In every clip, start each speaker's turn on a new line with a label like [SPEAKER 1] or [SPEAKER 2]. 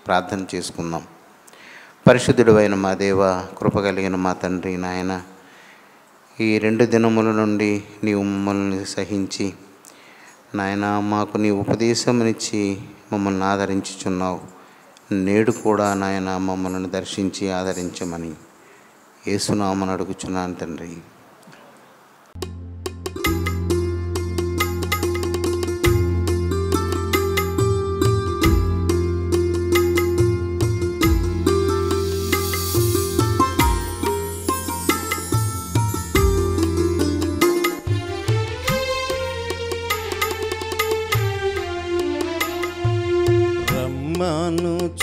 [SPEAKER 1] ప్రార్థన చేసుకుందాం. పరిశుద్ధుడైన మా దేవ, కృప కలిగిన మా తండ్రి, నాయన, ఈ 2 దినముల నుండి నీవు మమ్మల్ని సహించి నాయన మాకు నీ ఉపదేశమునిచ్చి మమ్మల్ని ఆదరించుచున్నావు. నేడు కూడా నాయన మమ్మల్ని దర్శించి ఆదరించమని యేసునామమున అడుగుచున్నాను తండ్రి.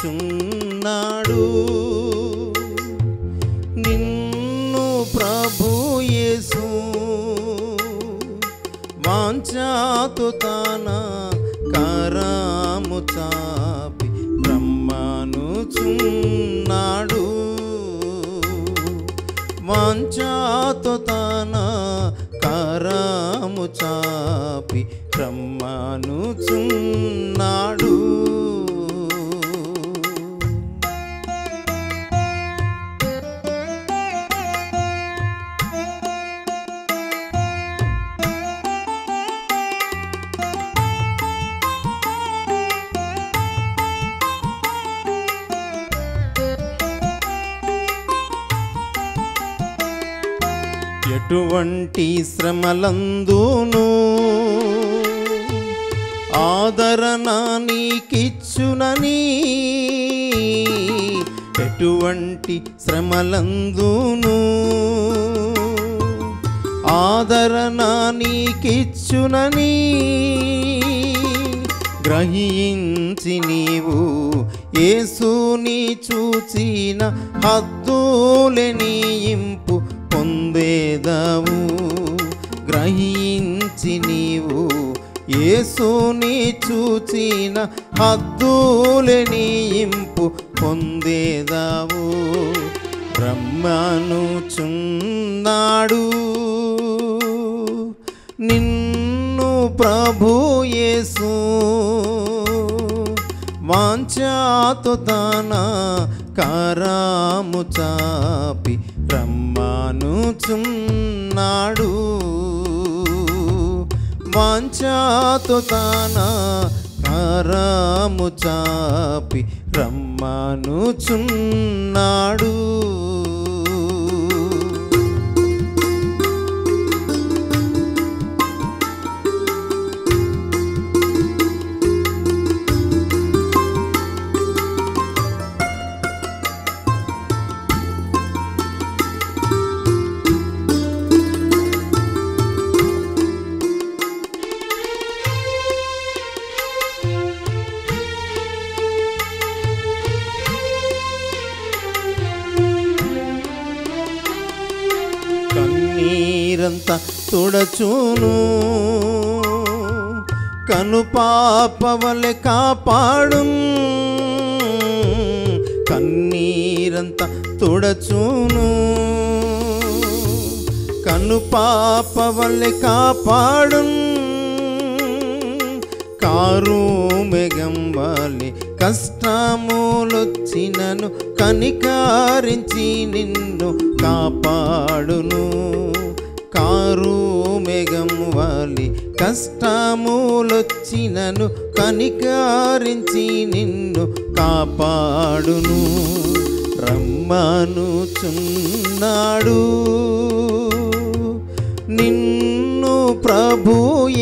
[SPEAKER 2] రమ్మనుచున్నాడు నిన్ను ప్రభు యేసు, వాంఛతో తన కరము చాపి రమ్మనుచున్నాడు. వాంఛతో తన కరము చాపి రమ్మనుచున్నాడు. ఎటువంటి శ్రమలందును ఆదరణ నీకిచ్చునని, ఎటువంటి శ్రమలందును ఆదరణ నీకిచ్చునని గ్రహించి నీవు యేసుని చూచిన హద్దులేని ఇంపు పొందేదవు. గ్రహించి నీవు యేసుని చూచిన హద్దులేని ఇంపు పొందేదవు. రమ్మనుచున్నాడు నిన్ను ప్రభు యేసు, వాంఛతో తన కరము చాపి రమ్మనుచున్నాడు. వాంఛతో తన కరము చాపి రమ్మనుచున్నాడు. కన్నీరంతా తుడచును, కనుపాప వలె కాపాడు. కన్నీరంతా తుడచును, కనుపాప వలె కాపాడు. కారు మేఘం వలె కష్టములొచ్చినను కనికరించి నిన్ను కాపాడును. కారు మేఘం వలె కష్టములొచ్చినను కనికరించి నిన్ను కాపాడును. రమ్మనుచున్నాడు నిన్ను ప్రభు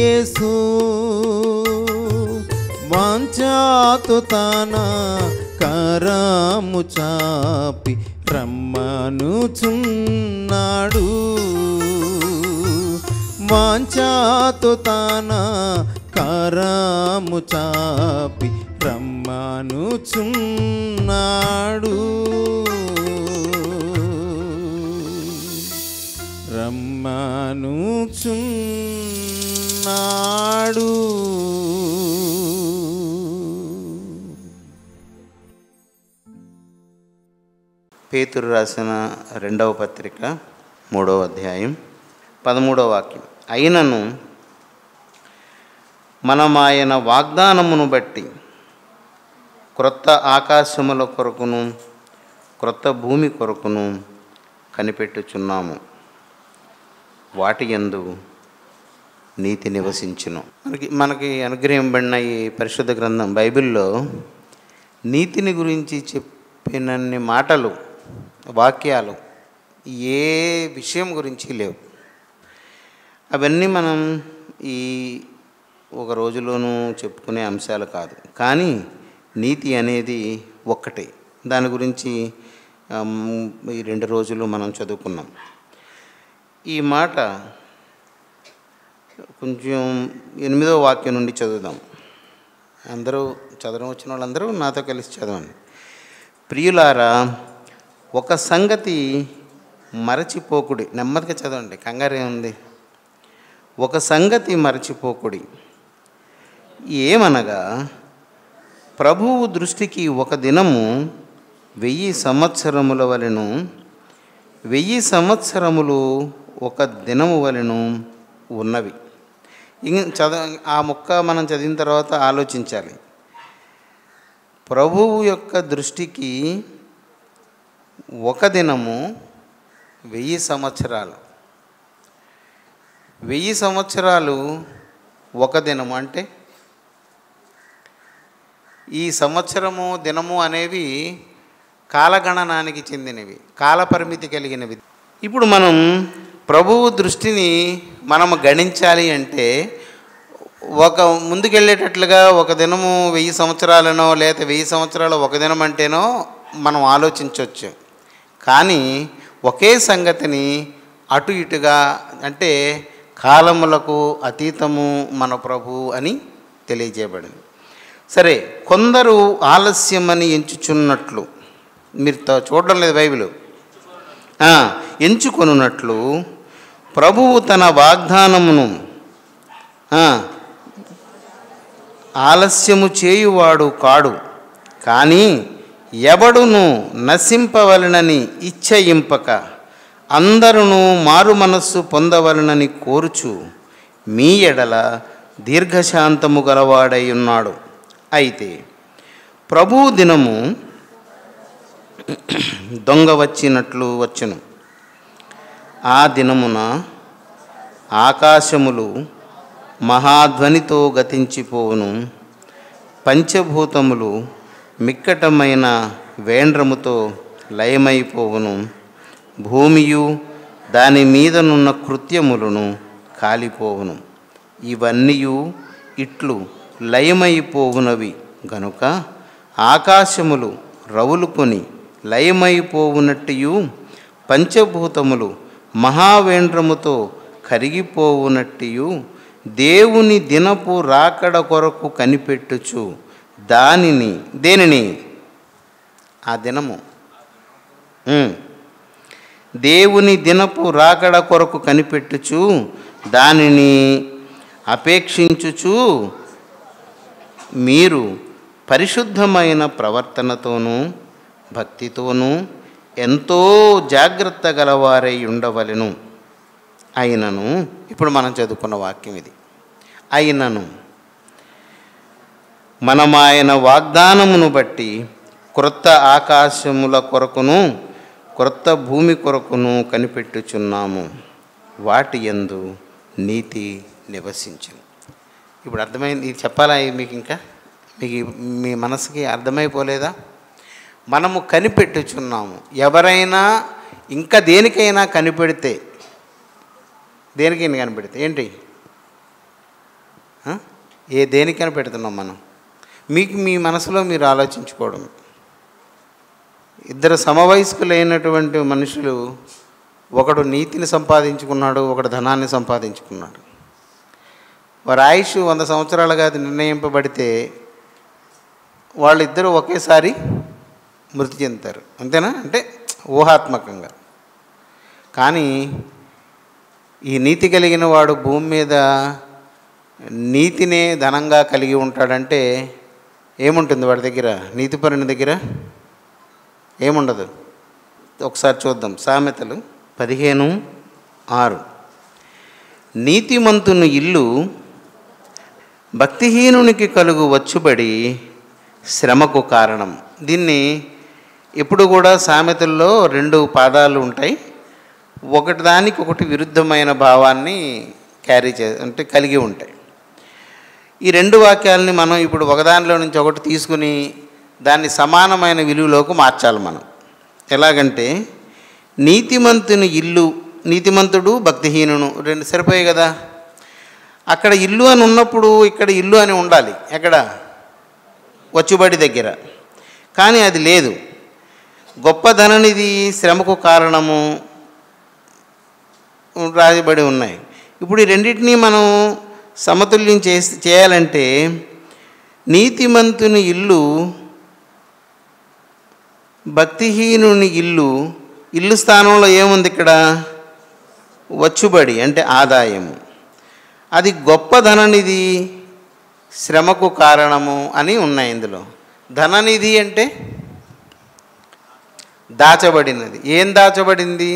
[SPEAKER 2] యేసు, వాంఛతో తన కరము చాపి రమ్మనుచున్నాడు. వాంఛతో తన కరము చాపి రమ్మనుచున్నాడు. రమ్మనుచున్నాడు.
[SPEAKER 1] పేతురు రాసిన 2వ పత్రిక 3వ అధ్యాయం 13వ వాక్యం. అయినను మనం ఆయన వాగ్దానమును బట్టి క్రొత్త ఆకాశముల కొరకును క్రొత్త భూమి కొరకును కనిపెట్టుచున్నాము. వాటి యందు నీతి నివసించును. మనకి అనుగ్రహింపబడిన ఈ పరిశుద్ధ గ్రంథం బైబిల్లో నీతిని గురించి చెప్పినన్ని మాటలు, వాక్యాలు ఏ విషయం గురించి లేవు. అవన్నీ మనం ఈ ఒక రోజులోనూ చెప్పుకునే అంశాలు కాదు. కానీ నీతి అనేది ఒక్కటే. దాని గురించి ఈ 2 రోజులు మనం చదువుకున్నాం. ఈ మాట కొంచెం 8వ వాక్యం నుండి చదువుదాం. అందరూ చదవడం వచ్చిన వాళ్ళందరూ నాతో కలిసి చదవండి. ప్రియులారా, ఒక సంగతి మరచిపోకుడి. నెమ్మదిగా చదవండి, కంగారే ఉంది. ఒక సంగతి మరచిపోకుడి, ఏమనగా ప్రభువు దృష్టికి ఒక దినము 1000 సంవత్సరముల వలెను, 1000 సంవత్సరములు ఒక దినము వలెను ఉన్నవి. ఆ ముక్క మనం చదివిన తర్వాత ఆలోచించాలి. ప్రభువు యొక్క దృష్టికి ఒక దినము 1000 సంవత్సరాలు. 1000 సంవత్సరాలు ఒక దినము అంటే ఈ సంవత్సరము దినము అనేవి కాలగణనానికి చెందినవి, కాలపరిమితి కలిగినవి. ఇప్పుడు మనం ప్రభువు దృష్టిని మనము గణించాలి అంటే ఒక ముందుకెళ్ళేటట్లుగా ఒక దినము 1000 సంవత్సరాలనో లేదా 1000 సంవత్సరాలు ఒక దినం అంటేనో మనం ఆలోచించవచ్చు. కానీ ఒకే సంగతిని అటు ఇటుగా అంటే కాలములకు అతీతము మన ప్రభువు అని తెలియజేయబడింది. సరే, కొందరు ఆలస్యమని ఎంచుచున్నట్లు, మీరు చూడడం లేదు బైబిల్, ఎంచుకొనున్నట్లు ప్రభువు తన వాగ్దానమును ఆలస్యము చేయువాడు కాడు, కానీ ఎవడును నశింపవలనని ఇచ్చయింపక అందరూ మారు మనస్సు పొందవలనని కోరుచు మీ ఎడల దీర్ఘశాంతము గలవాడై ఉన్నాడు. అయితే ప్రభువు దినము దొంగ వచ్చినట్లు వచ్చును. ఆ దినమున ఆకాశములు మహాధ్వనితో గతించిపోవును, పంచభూతములు మిక్కటమైన వేండ్రముతో లయమైపోవును, భూమియు దాని మీదనున్న కృత్యములను కాలిపోవును. ఇవన్నీ ఇట్లు లయమైపోవునవి గనుక ఆకాశములు రవులుకొని లయమైపోవునట్టు పంచభూతములు మహావేంద్రముతో కరిగిపోవునట్టు దేవుని దినపు రాకడ కొరకు కనిపెట్టుచు దేనిని ఆ దినము దేవుని దినపు రాకడ కొరకు కనిపెట్టుచు దానిని అపేక్షించుచు మీరు పరిశుద్ధమైన ప్రవర్తనతోనూ భక్తితోనూ ఎంతో జాగ్రత్త గలవారై ఉండవలెను. అయినను, ఇప్పుడు మనం చదువుకున్న వాక్యం ఇది, అయినను మనమాయన వాగ్దానమును బట్టి క్రొత్త ఆకాశముల కొరకును క్రొత్త భూమి కొరకును కనిపెట్టుచున్నాము, వాటి యందు నీతి నివసించును. ఇప్పుడు అర్థమైంది? ఇది చెప్పాలా మీకు? ఇంకా మీ మనసుకి అర్థమైపోలేదా? మనము కనిపెట్టుచున్నాము. ఎవరైనా ఇంకా దేనికైనా కనిపెడితే, దేనికైనా కనిపెడితే ఏంటి? దేనికి కనిపెడుతున్నాం మనం? మీ మనసులో మీరు ఆలోచించుకోవడం. ఇద్దరు సమవయస్కులైనటువంటి మనుషులు, ఒకడు నీతిని సంపాదించుకున్నాడు, ఒకడు ధనాన్ని సంపాదించుకున్నాడు. వారి ఆయుష్ 100 సంవత్సరాలుగా నిర్ణయింపబడితే వాళ్ళిద్దరూ ఒకేసారి మృతి చెందుతారు. అంతేనా? అంటే ఊహాత్మకంగా. కానీ ఈ నీతి కలిగిన వాడు భూమి మీద నీతినే ధనంగా కలిగి ఉంటాడంటే ఏముంటుంది వాడి దగ్గర? నీతిపరుని దగ్గర ఏముండదు. ఒకసారి చూద్దాం. సామెతలు 15:6. నీతిమంతుని ఇల్లు భక్తిహీనునికి కలుగు వచ్చుబడి శ్రమకు కారణం. దీన్ని ఎప్పుడు కూడా సామెతల్లో 2 పాదాలు ఉంటాయి, ఒకటి దానికి ఒకటి విరుద్ధమైన భావాన్ని అంటే కలిగి ఉంటాయి. ఈ 2 వాక్యాలని మనం ఇప్పుడు ఒకదానిలో నుంచి ఒకటి తీసుకుని దాన్ని సమానమైన విలువలోకి మార్చాలి మనం. ఎలాగంటే నీతిమంతుడు భక్తిహీనుడు 2 సరిపోయాయి కదా. అక్కడ ఇల్లు అని ఉన్నప్పుడు ఇక్కడ ఇల్లు అని ఉండాలి, ఎక్కడ? వచ్చుబడి దగ్గర. కానీ అది లేదు. గొప్ప ధననిధి, శ్రమకు కారణము రాయబడి ఉన్నాయి. ఇప్పుడు ఈ రెండింటినీ మనం సమతుల్యం చేయాలంటే నీతిమంతుని ఇల్లు, భక్తిహీనుని ఇల్లు స్థానంలో ఏముంది ఇక్కడ? వచ్చుబడి అంటే ఆదాయము. అది గొప్ప ధననిధి, శ్రమకు కారణము అని ఉన్నాయి ఇందులో. ధననిధి అంటే దాచబడినది. ఏం దాచబడింది?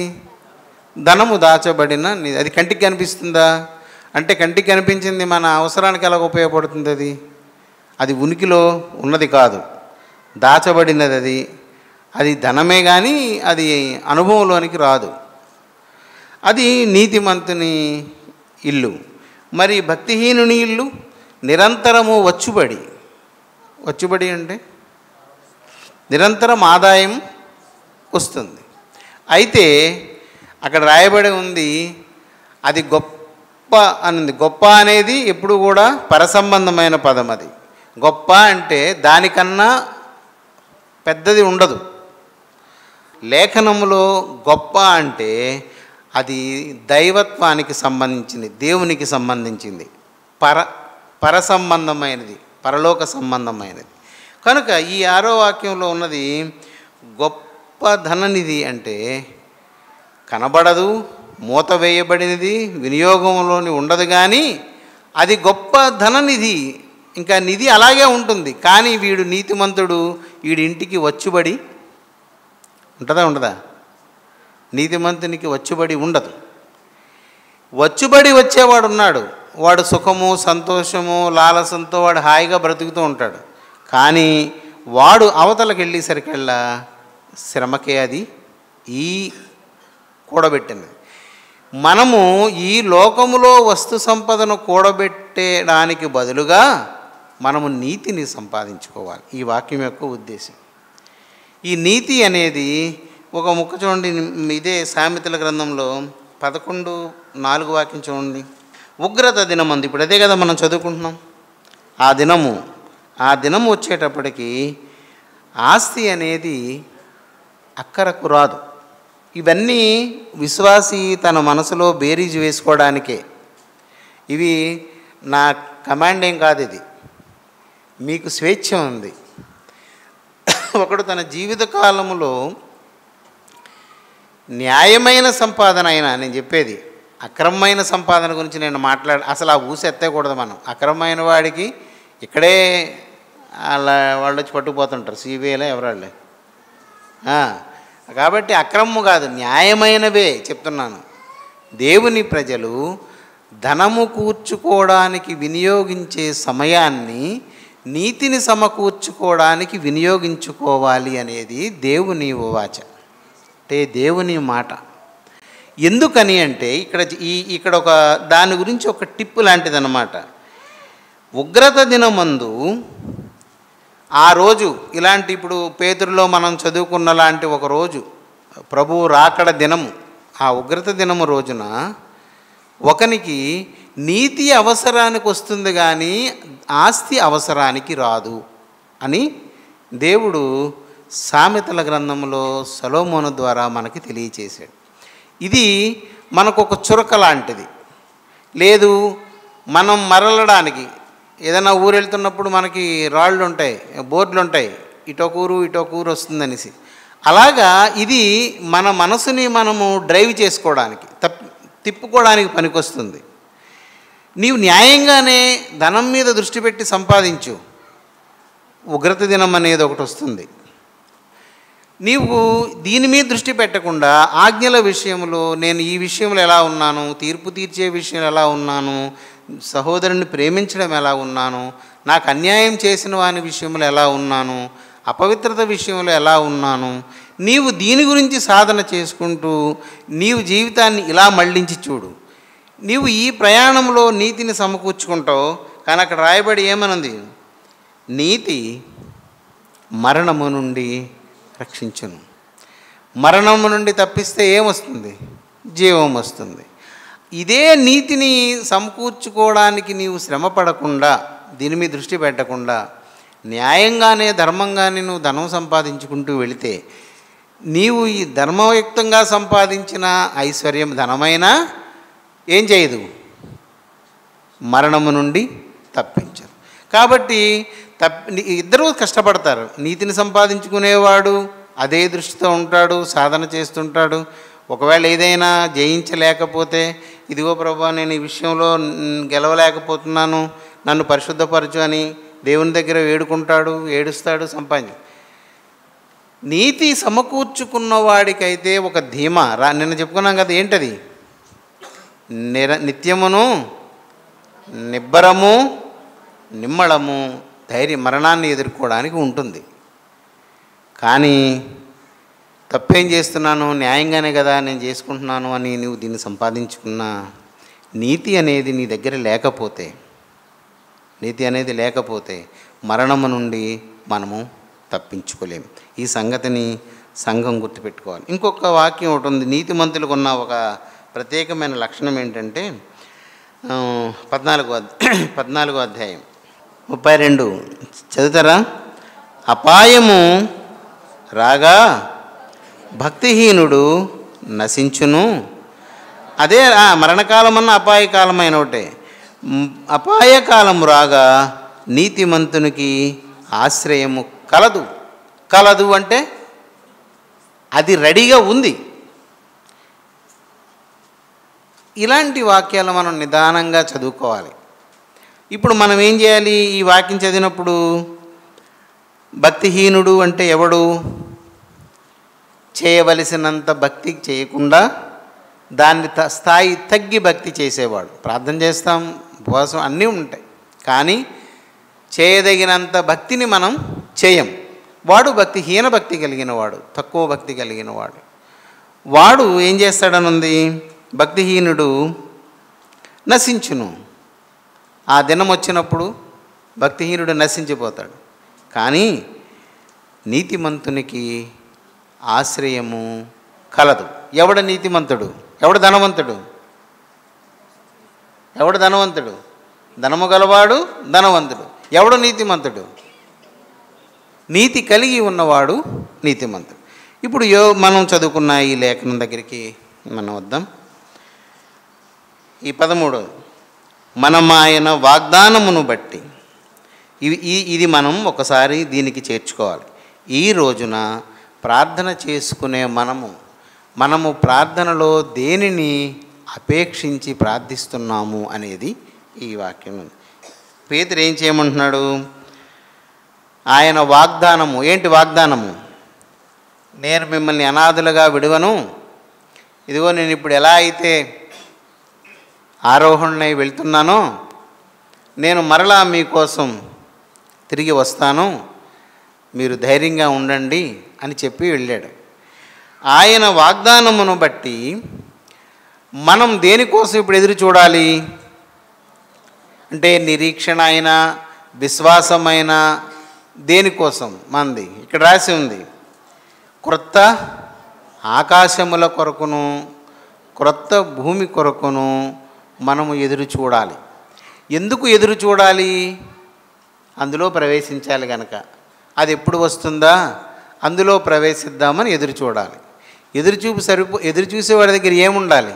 [SPEAKER 1] ధనము దాచబడిన నిధి. అది కంటికి కనిపిస్తుందా? అంటే కంటికి కనిపించింది మన అవసరానికి ఎలా ఉపయోగపడుతుంది? అది ఉనికిలో ఉన్నది కాదు, దాచబడినది. అది ధనమే కానీ అది అనుభవంలోనికి రాదు. అది నీతిమంతుని ఇల్లు. మరి భక్తిహీనుని ఇల్లు నిరంతరము వచ్చుబడి అంటే నిరంతరం ఆదాయం వస్తుంది. అయితే అక్కడ రాయబడి ఉంది అది గొప్ప అని. గొప్ప అనేది ఎప్పుడు కూడా పరసంబంధమైన పదం. అది గొప్ప అంటే దానికన్నా పెద్దది ఉండదు. లేఖనములో గొప్ప అంటే అది దైవత్వానికి సంబంధించింది, దేవునికి సంబంధించింది, పరసంబంధమైనది, పరలోక సంబంధమైనది. కనుక ఈ 6వ వాక్యంలో ఉన్నది గొప్ప ధననిధి అంటే కనబడదు, మూత వేయబడినది, వినియోగంలోని ఉండదు. కానీ అది గొప్ప ధననిధి. ఇంకా నిధి అలాగే ఉంటుంది. కానీ వీడు నీతిమంతుడు, వీడి ఇంటికి వచ్చుబడి ఉండదా? నీతిమంతునికి వచ్చుబడి ఉండదు. వచ్చుబడి వచ్చేవాడు ఉన్నాడు, వాడు సుఖము, సంతోషము, లాలసంతో వాడు హాయిగా బ్రతుకుతూ ఉంటాడు. కానీ వాడు అవతలకి వెళ్ళేసరికల్లా శ్రమకే అది ఈ కూడబెట్టింది. మనము ఈ లోకములో వస్తు సంపదను కూడబెట్టడానికి బదులుగా మనము నీతిని సంపాదించుకోవాలి. ఈ వాక్యం యొక్క ఉద్దేశం. ఈ నీతి అనేది ఒక ముక్క చూడండి, ఇదే సామెతల గ్రంథంలో 11:4 వాక్యం చూడండి. ఉగ్రత దినమంది, ఇప్పుడు అదే కదా మనం చదువుకుంటున్నాం. ఆ దినము వచ్చేటప్పటికి ఆస్తి అనేది అక్కరకు రాదు. ఇవన్నీ విశ్వాసి తన మనసులో బేరీజు వేసుకోవడానికే. ఇవి నా కమాండ్ ఏం కాదు, ఇది మీకు స్వేచ్ఛ ఉంది. ఒకడు తన జీవిత కాలంలో న్యాయమైన సంపాదన అయినా, నేను చెప్పేది అక్రమమైన సంపాదన గురించి నేను అసలు ఆ ఊసి ఎత్తకూడదు మనం. అక్రమమైన వాడికి ఇక్కడే వాళ్ళు వచ్చి పట్టుకుపోతుంటారు, సిబిఐలో ఎవరాళ్ళే. కాబట్టి అక్రమము కాదు, న్యాయమైనవే చెప్తున్నాను. దేవుని ప్రజలు ధనము కూర్చుకోవడానికి వినియోగించే సమయాన్ని నీతిని సమకూర్చుకోవడానికి వినియోగించుకోవాలి అనేది దేవుని వాచ, అంటే దేవుని మాట. ఎందుకని అంటే ఇక్కడ ఒక దాని గురించి ఒక టిప్పు లాంటిదన్నమాట. ఉగ్రత దినమందు ఆ రోజు ఇలాంటి, ఇప్పుడు పేతురులో మనం చదువుకున్న లాంటి ఒక రోజు, ప్రభువు రాకడ దినము, ఆ ఉగ్రత దినము రోజున ఒకనికి నీతి అవసరానికి వస్తుంది కానీ ఆస్తి అవసరానికి రాదు అని దేవుడు సామెతల గ్రంథంలో సొలొమోను ద్వారా మనకి తెలియచేశాడు. ఇది మనకు ఒక చురక లాంటిది. లేదు, మనం మరలడానికి ఏదైనా ఊరు వెళ్తున్నప్పుడు మనకి రాళ్ళు ఉంటాయి, బోర్డులు ఉంటాయి, ఇటొకూరు వస్తుందనేసి. అలాగా ఇది మన మనసుని మనము డ్రైవ్ చేసుకోవడానికి, తిప్పుకోవడానికి పనికొస్తుంది. నీవు న్యాయంగానే ధనం మీద దృష్టి పెట్టి సంపాదించు, ఉగ్రత దినం అనేది ఒకటి వస్తుంది. నీవు దీని మీద దృష్టి పెట్టకుండా ఆజ్ఞల విషయంలో, నేను ఈ విషయంలో ఎలా ఉన్నాను, తీర్పు తీర్చే విషయంలో ఎలా ఉన్నాను, సహోదరుని ప్రేమించడం ఎలా ఉన్నాను, నాకు అన్యాయం చేసిన వాని విషయంలో ఎలా ఉన్నాను, అపవిత్రత విషయంలో ఎలా ఉన్నాను, నీవు దీని గురించి సాధన చేసుకుంటూ నీవు జీవితాన్ని ఇలా మళ్ళించి చూడు. నీవు ఈ ప్రయాణంలో నీతిని సమకూర్చుకుంటావు. కానీ అక్కడ రాయబడి ఏమనుంది? నీతి మరణము నుండి రక్షించును. మరణము నుండి తప్పిస్తే ఏమొస్తుంది? జీవం వస్తుంది. ఇదే నీతిని సమకూర్చుకోవడానికి నీవు శ్రమ పడకుండా, దీని మీద దృష్టి పెట్టకుండా న్యాయంగానే ధర్మంగానే నువ్వు ధనం సంపాదించుకుంటూ వెళితే నీవు ఈ ధర్మయుక్తంగా సంపాదించిన ఐశ్వర్యం ధనమైనా ఏం చేయదు, మరణము నుండి తప్పించరు. కాబట్టి ఇద్దరూ కష్టపడతారు. నీతిని సంపాదించుకునేవాడు అదే దృష్టితో ఉంటాడు, సాధన చేస్తుంటాడు. ఒకవేళ ఏదైనా జయించలేకపోతే, ఇదిగో ప్రభా నేను ఈ విషయంలో గెలవలేకపోతున్నాను, నన్ను పరిశుద్ధపరచు అని దేవుని దగ్గర వేడుకుంటాడు, ఏడుస్తాడు, నీతి సమకూర్చుకున్న వాడికైతే ఒక ధీమా నిన్న చెప్పుకున్నాం కదా, ఏంటది? నిత్యమును నిబ్బరము నిమ్మళము ధైర్యం మరణాన్ని ఎదుర్కోవడానికి ఉంటుంది. కానీ తప్పేం చేస్తున్నాను, న్యాయంగానే కదా నేను చేసుకుంటున్నాను అని నువ్వు దీన్ని సంపాదించుకున్న నీతి అనేది నీ దగ్గర లేకపోతే మరణము నుండి మనము తప్పించుకోలేము. ఈ సంగతిని సంఘం గుర్తుపెట్టుకోవాలి. ఇంకొక వాక్యం ఒకటి ఉంది. నీతిమంతులకు ఉన్న ఒక ప్రత్యేకమైన లక్షణం ఏంటంటే 14వ అధ్యాయం 32 చదువుతారా? అపాయము రాగా భక్తిహీనుడు నశించును. అదే మరణకాలమన్న అపాయకాలమైన ఒకటే. అపాయకాలము రాగా నీతిమంతునికి ఆశ్రయము కలదు అంటే అది రెడీగా ఉంది. ఇలాంటి వాక్యాలు మనం నిదానంగా చదువుకోవాలి. ఇప్పుడు మనం ఏం చేయాలి? ఈ వాక్యం చదివినప్పుడు భక్తిహీనుడు అంటే ఎవడు? చేయవలసినంత భక్తి చేయకుండా దాన్ని స్థాయి తగ్గి భక్తి చేసేవాడు. ప్రార్థన చేస్తాం, ఉపవాసం అన్నీ ఉంటాయి, కానీ చేయదగినంత భక్తిని మనం చేయం. వాడు భక్తిహీన భక్తి కలిగిన వాడు, తక్కువ భక్తి కలిగిన వాడు. వాడు ఏం చేస్తాడనుంది? భక్తిహీనుడు నశించును. ఆ దినం వచ్చినప్పుడు భక్తిహీనుడు నశించిపోతాడు. కానీ నీతిమంతునికి ఆశ్రయము కలదు. ఎవడ నీతిమంతుడు? ఎవడు ధనవంతుడు? ధనము గలవాడు ధనవంతుడు. ఎవడు నీతిమంతుడు? నీతి కలిగి ఉన్నవాడు నీతిమంతుడు. ఇప్పుడు మనం చదువుకున్న ఈ లేఖనం దగ్గరికి మనం వద్దాం. ఈ 13 మనం ఆయన వాగ్దానమును బట్టి ఇది మనం ఒకసారి దీనికి చేర్చుకోవాలి. ఈ రోజున ప్రార్థన చేసుకునే మనము ప్రార్థనలో దేనిని అపేక్షించి ప్రార్థిస్తున్నాము అనేది ఈ వాక్యం. పేతురు ఏం చేయమంటున్నాడు? ఆయన వాగ్దానము ఏంటి? వాగ్దానము, నేను మిమ్మల్ని అనాథులుగా విడువను. ఇదిగో నేను ఇప్పుడు ఎలా అయితే ఆరోహణై వెళ్తున్నానో నేను మరలా మీకోసం తిరిగి వస్తాను, మీరు ధైర్యంగా ఉండండి అని చెప్పి వెళ్ళాడు. ఆయన వాగ్దానమును బట్టి మనం దేనికోసం ఇప్పుడు ఎదురు చూడాలి అంటే, నిరీక్షణ అయినా విశ్వాసమైన దేనికోసం మంది ఇక్కడ రాసి ఉంది. క్రొత్త ఆకాశముల కొరకును క్రొత్త భూమి కొరకును మనము ఎదురు చూడాలి. ఎందుకు ఎదురు చూడాలి? అందులో ప్రవేశించాలి కనుక. అది ఎప్పుడు వస్తుందా? అందులో ప్రవేశిద్దామని ఎదురు చూడాలి. ఎదురు చూసేవాడి దగ్గర ఏముండాలి?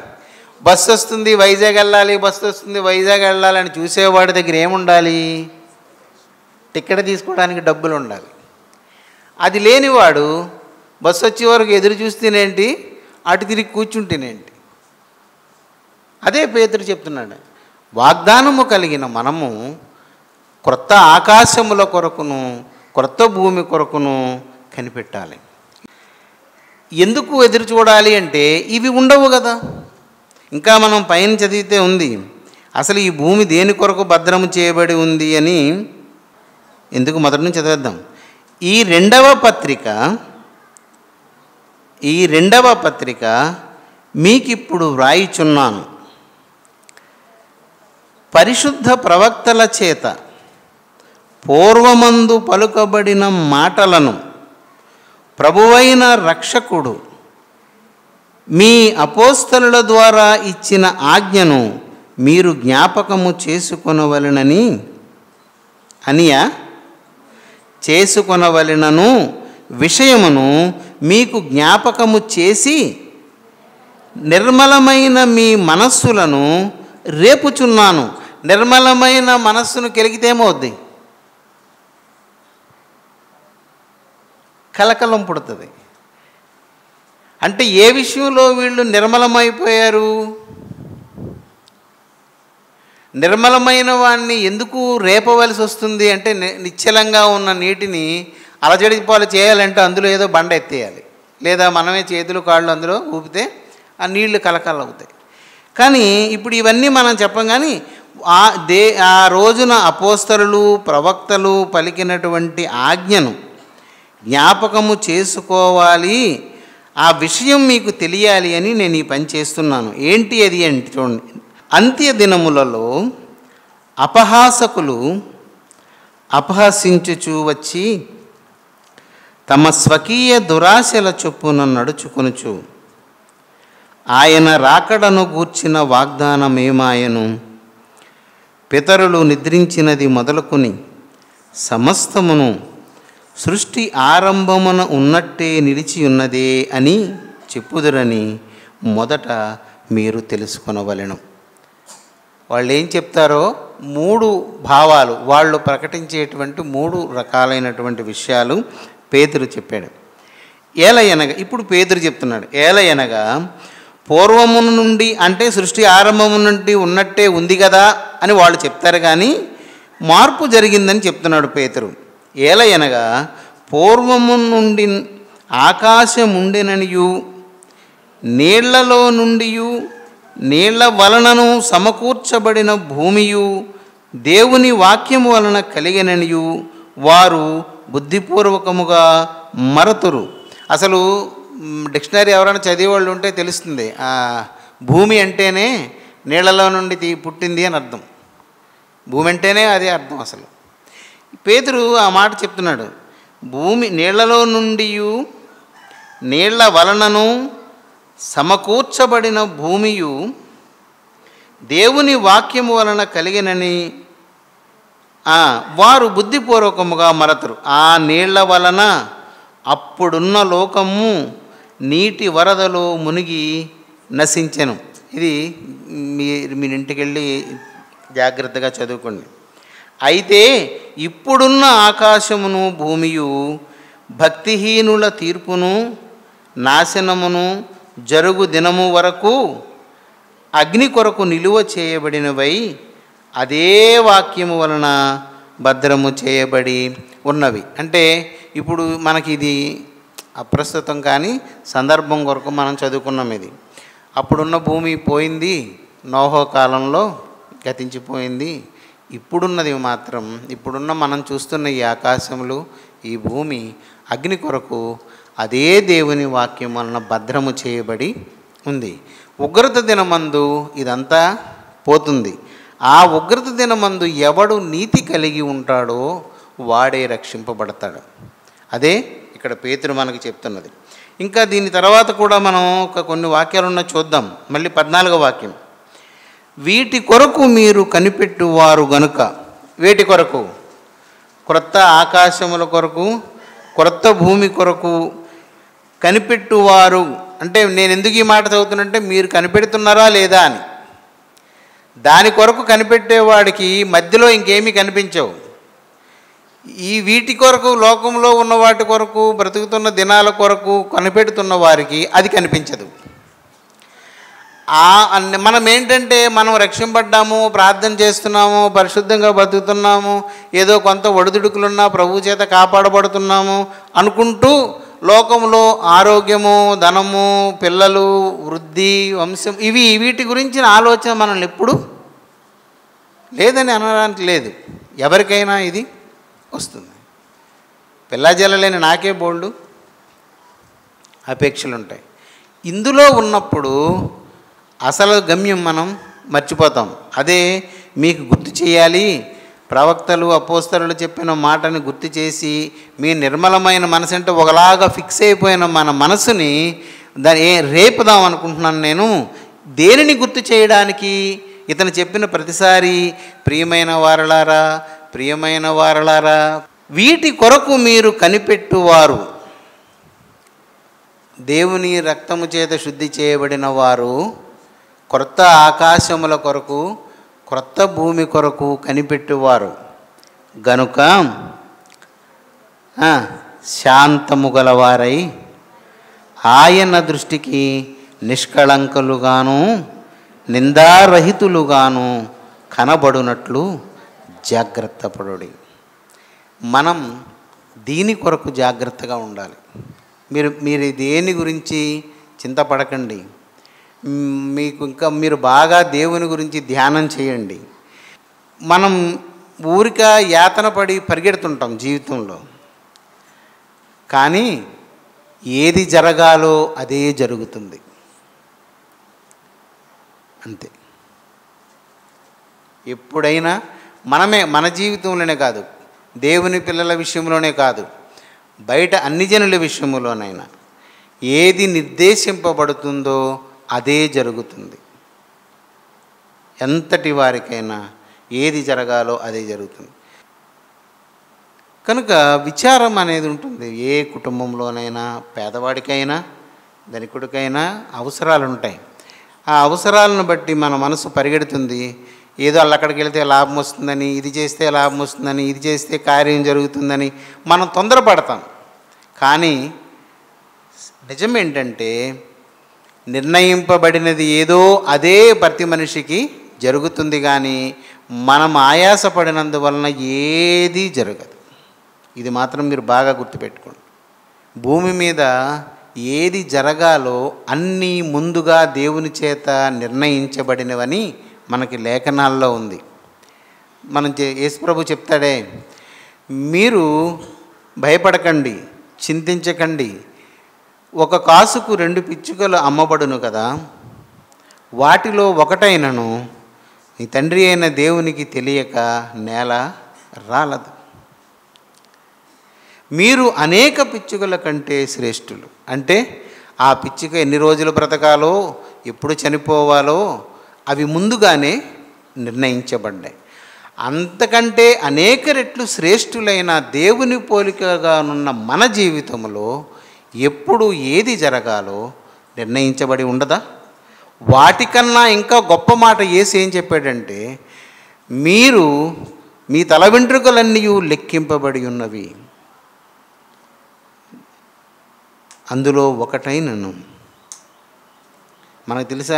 [SPEAKER 1] బస్సు వస్తుంది వైజాగ్ వెళ్ళాలి, బస్సు వస్తుంది వైజాగ్ వెళ్ళాలి అని చూసేవాడి దగ్గర ఏముండాలి? టికెట్ తీసుకోవడానికి డబ్బులు ఉండాలి. అది లేనివాడు బస్సు వచ్చే వరకు ఎదురు చూస్తేనేంటి, అటు తిరిగి కూర్చుంటేనేంటి. అదే పేతురు చెప్తున్నాడు. వాగ్దానము కలిగిన మనము క్రొత్త ఆకాశముల కొరకును క్రొత్త భూమి కొరకును కనిపెట్టాలి. ఎందుకు ఎదురు చూడాలి అంటే, ఇవి ఉండవు కదా. ఇంకా మనం పైన చదివితే ఉంది, అసలు ఈ భూమి దేని కొరకు భద్రము చేయబడి ఉంది అని ఎందుకు మొదటి నుంచి చదివేద్దాం. ఈ రెండవ పత్రిక మీకిప్పుడు వ్రాయిచున్నాను. పరిశుద్ధ ప్రవక్తల చేత పూర్వమందు పలుకబడిన మాటలను ప్రభువైన రక్షకుడు మీ అపోస్తలుల ద్వారా ఇచ్చిన ఆజ్ఞను మీరు జ్ఞాపకము చేసుకొనవలెనని చేసుకొనవలెనను విషయమును మీకు జ్ఞాపకము చేసి నిర్మలమైన మీ మనస్సులను రేపుచున్నాను. నిర్మలమైన మనస్సును కలిగితేమవుద్ది? కలకలం పుడుతుంది. అంటే ఏ విషయంలో వీళ్ళు నిర్మలమైపోయారు? నిర్మలమైన వాడిని ఎందుకు రేపవలసి వస్తుంది అంటే, నిశ్చలంగా ఉన్న నీటిని అలజడిపాలు చేయాలంటే అందులో ఏదో బండ ఎత్తేయాలి, లేదా మనమే చేతులు కాళ్ళు అందులో ఊపితే ఆ నీళ్లు కలకలవుతాయి. కానీ ఇప్పుడు ఇవన్నీ మనం చెప్పం. కానీ ఆ రోజున అపోస్తలులు ప్రవక్తలు పలికినటువంటి ఆజ్ఞను జ్ఞాపకము చేసుకోవాలి, ఆ విషయం మీకు తెలియాలి అని నేను ఈ పని చేస్తున్నాను. ఏంటి అది అంటే చూడండి, అంత్య దినములలో అపహాసకులు అపహసించుచూ వచ్చి తమ స్వకీయ దురాశల చొప్పున నడుచుకొనుచు ఆయన రాకడను గూర్చిన వాగ్దానమేమాయను, పితరులు నిద్రించినది మొదలుకొని సమస్తమును సృష్టి ఆరంభమున ఉన్నట్టే నిలిచి ఉన్నదే అని చెప్పుదురని మొదట మీరు తెలుసుకొనవలెను. వాళ్ళు ఏం చెప్తారో 3 భావాలు, వాళ్ళు ప్రకటించేటువంటి 3 రకాలైనటువంటి విషయాలు పేతురు చెప్పాడు. ఏలయనగా ఇప్పుడు పేతురు చెప్తున్నాడు, ఏలయనగా పూర్వము నుండి అంటే సృష్టి ఆరంభము నుండి ఉన్నట్టే ఉంది కదా అని వాళ్ళు చెప్తారు, కానీ మార్పు జరిగిందని చెప్తున్నాడు పేతురు. ఏలయనగా పూర్వము నుండి ఆకాశముండెననియు నీళ్లలో నుండి నీళ్ల వలనను సమకూర్చబడిన భూమియు దేవుని వాక్యము వలన కలిగిననియు వారు బుద్ధిపూర్వకముగా మరతురు. అసలు డిక్షనరీ ఎవరైనా చదివేవాళ్ళు ఉంటే తెలుస్తుంది, భూమి అంటేనే నీళ్లలో నుండి పుట్టింది అని అర్థం. భూమి అంటేనే అదే అర్థం. అసలు పేతురు ఆ మాట చెప్తున్నాడు, భూమి నీళ్లలో నుండి నీళ్ల వలనను సమకూర్చబడిన భూమియు దేవుని వాక్యము వలన కలిగినని వారు బుద్ధిపూర్వకముగా మరతురు. ఆ నీళ్ల వలన అప్పుడున్న లోకము నీటి వరదలో మునిగి నశించెను. ఇది మీరు ఇంటికి వెళ్ళి జాగ్రత్తగా చదువుకోండి. అయితే ఇప్పుడున్న ఆకాశమును భూమియు భక్తిహీనుల తీర్పును నాశనమును జరుగు దినము వరకు అగ్ని కొరకు నిలువ చేయబడినవై అదే వాక్యము వలన భద్రము చేయబడి ఉన్నవి. అంటే ఇప్పుడు మనకి ఇది అప్రస్తుతం, కానీ సందర్భం కొరకు మనం చదువుకున్నాం. ఇది అప్పుడున్న భూమి పోయింది, నోహో కాలంలో గతించిపోయింది. ఇప్పుడున్నది మాత్రం, ఇప్పుడున్న మనం చూస్తున్న ఈ ఆకాశములు, ఈ భూమి అగ్ని కొరకు అదే దేవుని వాక్యం వలన భద్రము చేయబడి ఉంది. ఉగ్రత దినమందు ఇదంతా పోతుంది. ఆ ఉగ్రత దినమందు ఎవడు నీతి కలిగి ఉంటాడో వాడే రక్షింపబడతాడు. అదే ఇక్కడ పేతురు మనకు చెప్తున్నది. ఇంకా దీని తర్వాత కూడా మనం కొన్ని వాక్యాలున్న చూద్దాం. మళ్ళీ 14వ వాక్యం, వీటి కొరకు మీరు కనిపెట్టువారు గనుక. వేటి కొరకు? క్రొత్త ఆకాశముల కొరకు, క్రొత్త భూమి కొరకు కనిపెట్టువారు. అంటే నేను ఎందుకు ఈ మాట చదువుతున్నంటే, మీరు కనిపెడుతున్నారా లేదా అని. దాని కొరకు కనిపెట్టేవాడికి మధ్యలో ఇంకేమీ కనిపించవు. ఈ వీటి కొరకు, లోకంలో ఉన్న వాటి కొరకు, బ్రతుకుతున్న దినాల కొరకు కనిపెడుతున్న వారికి అది కనిపించదు. మనం ఏంటంటే, మనం రక్షింపడ్డాము, ప్రార్థన చేస్తున్నాము, పరిశుద్ధంగా బతుకుతున్నాము, ఏదో కొంత ఒడిదుడుకులున్నా ప్రభు చేత కాపాడబడుతున్నాము అనుకుంటూ లోకంలో ఆరోగ్యము, ధనము, పిల్లలు, వృద్ధి, వంశం, వీటి గురించిన ఆలోచన మనల్ని ఎప్పుడు లేదని అనడానికి లేదు ఎవరికైనా. ఇది వస్తుంది. పిల్లాజల్లలేని నాకే బోల్డు అపేక్షలు ఉంటాయి. ఇందులో ఉన్నప్పుడు అసలు గమ్యం మనం మర్చిపోతాం. అదే మీకు గుర్తు చేయాలి, ప్రవక్తలు అపోస్తలులు చెప్పిన మాటని గుర్తు చేసి మీ నిర్మలమైన మనసు అంటే ఒకలాగా ఫిక్స్ అయిపోయిన మన మనసుని దాన్ని రేపుదాం అనుకుంటున్నాను. నేను దేనిని గుర్తు చేయడానికి? ఇతను చెప్పిన ప్రతిసారి ప్రియమైన వారలారా వీటి కొరకు మీరు కనిపెట్టువారు, దేవుని రక్తము చేత శుద్ధి చేయబడిన వారు క్రొత్త ఆకాశముల కొరకు క్రొత్త భూమి కొరకు కనిపెట్టువారు గనుక శాంతము గలవారై ఆయన దృష్టికి నిష్కళంకులుగాను నిందారహితులుగాను కనబడునట్లు జాగ్రత్త పడుడి. మనం దీని కొరకు జాగ్రత్తగా ఉండాలి. మీరు దేని గురించి చింతపడకండి. మీరు బాగా దేవుని గురించి ధ్యానం చేయండి. మనం ఊరిక యాతన పడి పరిగెడుతుంటాం జీవితంలో, కానీ ఏది జరగాలో అదే జరుగుతుంది అంతే. ఎప్పుడైనా మన జీవితంలోనే కాదు, దేవుని పిల్లల విషయంలోనే కాదు, బయట అన్ని జనుల విషయంలోనైనా ఏది నిర్దేశింపబడుతుందో అదే జరుగుతుంది. ఎంతటి వారికైనా ఏది జరగాలో అదే జరుగుతుంది. కనుక విచారం అనేది ఉంటుంది. ఏ కుటుంబంలోనైనా పేదవాడికైనా ధనికుడికైనా అవసరాలు ఉంటాయి. ఆ అవసరాలను బట్టి మన మనసు పరిగెడుతుంది. ఏదో అక్కడికి వెళితే లాభం వస్తుందని, ఇది చేస్తే లాభం వస్తుందని, ఇది చేస్తే కార్యం జరుగుతుందని మనం తొందరపడతాం. కానీ నిజం ఏంటంటే నిర్ణయింపబడినది ఏదో అదే ప్రతి మనిషికి జరుగుతుంది. కానీ మనం ఆయాసపడినందువలన ఏదీ జరగదు. ఇది మాత్రం మీరు బాగా గుర్తుపెట్టుకోండి. భూమి మీద ఏది జరగాలో అన్నీ ముందుగా దేవుని చేత నిర్ణయించబడినవని మనకి లేఖనాల్లో ఉంది. యేసుప్రభు చెప్తాడే, మీరు భయపడకండి, చింతించకండి. ఒక కాసుకు 2 పిచ్చుకలు అమ్మబడును కదా, వాటిలో ఒకటైనను నీ తండ్రి అయిన దేవునికి తెలియక నేల రాలదు. మీరు అనేక పిచ్చుకల కంటే శ్రేష్ఠులు. అంటే ఆ పిచ్చుక ఎన్ని రోజులు బ్రతకాలో, ఎప్పుడు చనిపోవాలో అవి ముందుగానే నిర్ణయించబడ్డాయి. అంతకంటే అనేక రెట్లు శ్రేష్ఠులైన దేవుని పోలికగానున్న మన జీవితంలో ఎప్పుడు ఏది జరగాలో నిర్ణయించబడి ఉండదా? వాటికన్నా ఇంకా గొప్ప మాట యేసు ఏం చెప్పాడంటే, మీరు మీ తల వెంట్రుకలన్నీ లెక్కింపబడి ఉన్నవి, అందులో ఒకటైనను. మనకు తెలుసా,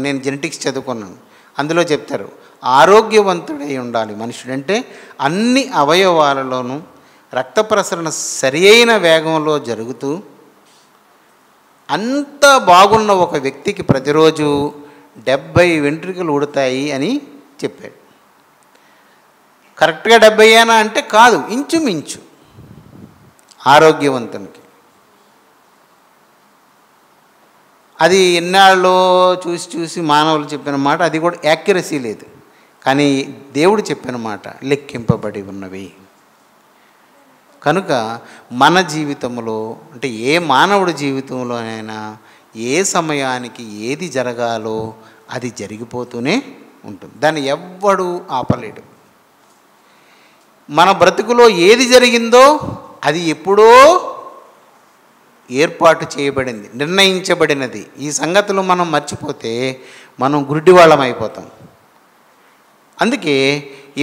[SPEAKER 1] నేను జెనెటిక్స్ చదువుకున్నాను, అందులో చెప్తారు ఆరోగ్యవంతుడై ఉండాలి మనుషుడంటే అన్ని అవయవాలలోనూ రక్త ప్రసరణ సరి అయిన వేగంలో జరుగుతూ అంత బాగున్న ఒక వ్యక్తికి ప్రతిరోజు 70 వెంట్రుకలు ఉడతాయి అని చెప్పాడు. కరెక్ట్గా 70 అంటే కాదు, ఇంచుమించు ఆరోగ్యవంతునికి. అది ఎన్నాళ్ళలో చూసి మానవులు చెప్పిన మాట, అది కూడా యాక్యురసీ లేదు. కానీ దేవుడు చెప్పిన మాట లెక్కింపబడి ఉన్నవి. కనుక మన జీవితంలో అంటే ఏ మానవుడి జీవితంలోనైనా ఏ సమయానికి ఏది జరగాలో అది జరిగిపోతూనే ఉంటుంది. దాన్ని ఎవ్వడూ ఆపలేడు. మన బ్రతుకులో ఏది జరిగిందో అది ఎప్పుడో ఏర్పాటు చేయబడింది, నిర్ణయించబడినది. ఈ సంగతులు మనం మర్చిపోతే మనం గుడ్డివాళ్ళం అయిపోతాం. అందుకే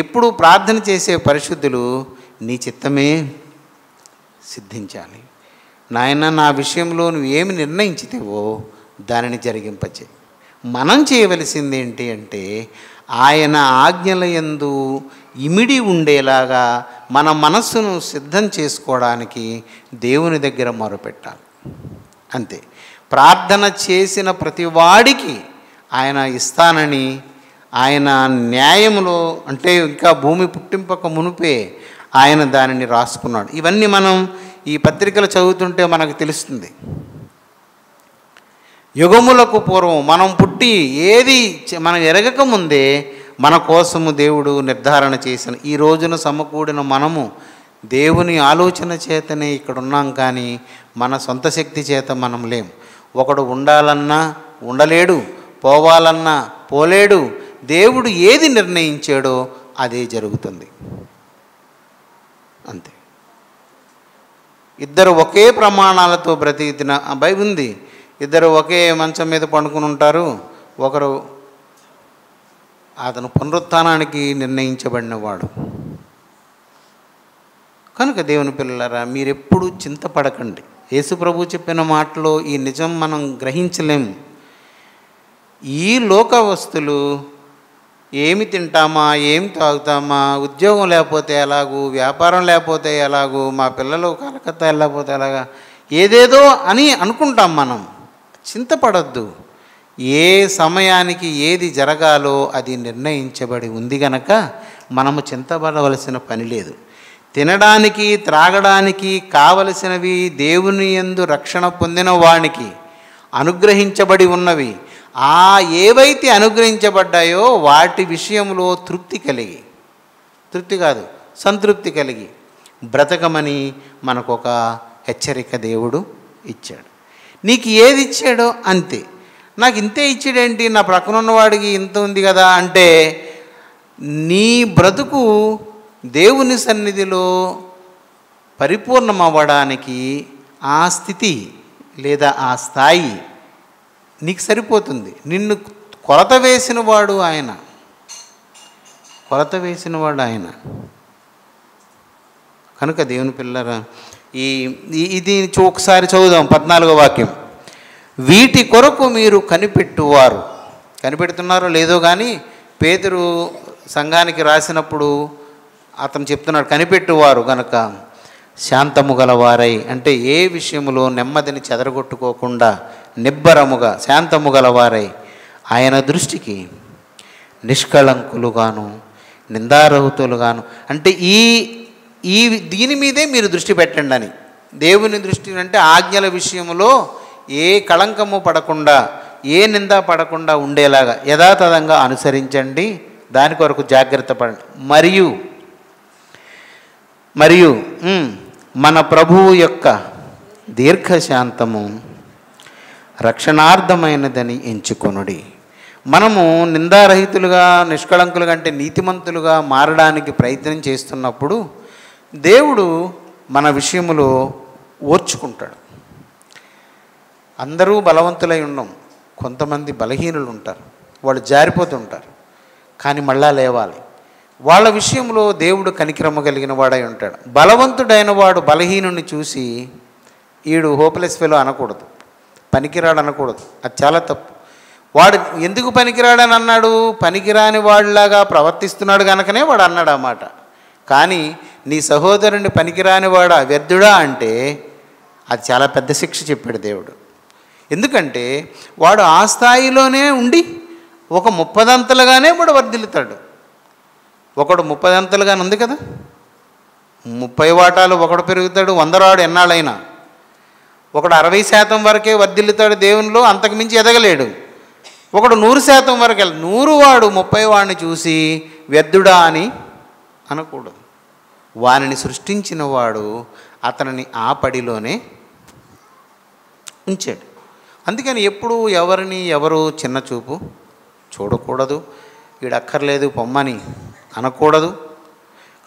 [SPEAKER 1] ఎప్పుడు ప్రార్థన చేసే పరిశుద్ధులు నీ చిత్తమే సిద్ధించాలి. నాయన, నా విషయంలో నువ్వు ఏమి నిర్ణయించితేవో దానిని జరిగింపచే. మనం చేయవలసింది ఏంటి అంటే ఆయన ఆజ్ఞల యందు ఇమిడి ఉండేలాగా మన మనస్సును సిద్ధం చేసుకోవడానికి దేవుని దగ్గర మొరపెట్టాలి. అంతే. ప్రార్థన చేసిన ప్రతి వాడికి ఆయన ఇస్తానని, ఆయన న్యాయములో అంటే ఇంకా భూమి పుట్టింపక మునిపే ఆయన దానిని రాసుకున్నాడు. ఇవన్నీ మనం ఈ పత్రికలు చదువుతుంటే మనకు తెలుస్తుంది. యుగములకు పూర్వం మనం పుట్టి ఏది మనం ఎరగక ముందే మన కోసము దేవుడు నిర్ధారణ చేసిన ఈ రోజున సమకూడిన మనము దేవుని ఆలోచన చేతనే ఇక్కడ ఉన్నాం, కానీ మన సొంత శక్తి చేత మనం లేం. ఒకడు ఉండాలన్నా ఉండలేడు, పోవాలన్నా పోలేడు. దేవుడు ఏది నిర్ణయించాడో అదే జరుగుతుంది, అంతే. ఇద్దరు ఒకే ప్రమాణాలతో బ్రతికిన బైబిల్ ఉంది. ఇద్దరు ఒకే మంచం మీద పండుకుని ఉంటారు. ఒకరు అతను పునరుత్థానానికి నిర్ణయించబడినవాడు. కనుక దేవుని పిల్లలారా, మీరెప్పుడు చింతపడకండి. యేసు ప్రభు చెప్పిన మాటలో ఈ నిజం మనం గ్రహించలేము. ఈ లోక వస్తువులు, ఏమి తింటామా, ఏం తాగుతామా, ఉద్యోగం లేకపోతే ఎలాగూ, వ్యాపారం లేకపోతే ఎలాగూ, మా పిల్లలు కలకత్తా వెళ్ళకపోతే ఎలాగా, ఏదేదో అని అనుకుంటాం మనం. చింతపడద్దు. ఏ సమయానికి ఏది జరగాలో అది నిర్ణయించబడి ఉంది గనక మనము చింతపడవలసిన పని లేదు. తినడానికి త్రాగడానికి కావలసినవి దేవుని యందు రక్షణ పొందిన వానికి అనుగ్రహించబడి ఉన్నవి. ఏవైతే అనుగ్రహించబడ్డాయో వాటి విషయంలో సంతృప్తి కలిగి బ్రతకమని మనకొక హెచ్చరిక దేవుడు ఇచ్చాడు. నీకు ఏది ఇచ్చాడో అంతే. నాకు ఇంతే ఇచ్చాడేంటి, నా ప్రక్కన ఉన్నవాడికి ఇంత ఉంది కదా అంటే, నీ బ్రతుకు దేవుని సన్నిధిలో పరిపూర్ణమవ్వడానికి ఆ స్థితి లేదా ఆ స్థాయి నీకు సరిపోతుంది. నిన్ను కొలత వేసినవాడు ఆయన. కనుక దేవుని పిల్లరా, ఇది ఒకసారి చదువుదాం. 14వ వాక్యం. వీటి కొరకు మీరు కనిపెడుతున్నారో లేదో కానీ పేతురు సంఘానికి రాసినప్పుడు అతను చెప్తున్నాడు, కనిపెట్టువారు గనక శాంతము గలవారై, అంటే ఏ విషయములో నెమ్మదిని చెదరగొట్టుకోకుండా నిబ్బరముగా శాంతము గలవారై ఆయన దృష్టికి నిష్కళంకులుగాను నిందారహితులుగాను, అంటే దీని మీదే మీరు దృష్టి పెట్టండి అని. దేవుని దృష్టి అంటే ఆజ్ఞల విషయంలో ఏ కళంకము పడకుండా, ఏ నింద పడకుండా ఉండేలాగా యథాతథంగా అనుసరించండి. దాని కొరకు జాగ్రత్త పడండి. మరియు మన ప్రభువు యొక్క దీర్ఘశాంతము రక్షణార్థమైనదని ఎంచుకొనుడి. మనము నిందారహితులుగా, నిష్కళంకులుగా, అంటే నీతిమంతులుగా మారడానికి ప్రయత్నం చేస్తున్నప్పుడు దేవుడు మన విషయములో ఓర్చుకుంటాడు. అందరూ బలవంతులై ఉండం, కొంతమంది బలహీనులు ఉంటారు, వాళ్ళు జారిపోతుంటారు, కానీ మళ్ళా లేవాలి. వాళ్ళ విషయంలో దేవుడు కనికరమ కలిగిన వాడై ఉంటాడు. బలవంతుడైన వాడు బలహీనుని చూసి ఈడు హోప్లెస్ ఫెలో అనకూడదు, పనికిరాడు అనకూడదు. అది చాలా తప్పు. వాడు ఎందుకు పనికిరాడని అన్నాడు? పనికిరాని వాడిలాగా ప్రవర్తిస్తున్నాడు కనుకనే వాడు అన్నాడు ఆ మాట. కానీ నీ సహోదరుని పనికిరాని వాడా, వ్యర్థుడా అంటే అది చాలా పెద్ద శిక్ష చెప్పాడు దేవుడు. ఎందుకంటే వాడు ఆ స్థాయిలోనే ఉండి ఒక 30 అంతలుగానే వాడు వర్ధిల్లుతాడు. ఒకడు 30 అంతలుగానే ఉంది కదా, 30 వాటాలు ఒకడు పెరుగుతాడు, 100 రాడు ఎన్నాళ్ళైనా. ఒకడు 60% వరకే వర్ధిల్లుతాడు దేవునిలో, అంతకుమించి ఎదగలేడు. ఒకడు 100% వరకు 100 వాడు 30 వాడిని చూసి వ్యర్థుడా అని అనకూడదు. వానిని సృష్టించిన వాడు అతనిని ఆ పడిలోనే ఉంచాడు. అందుకని ఎప్పుడు ఎవరు చిన్న చూపు చూడకూడదు. వీడక్కర్లేదు పొమ్మని అనకూడదు.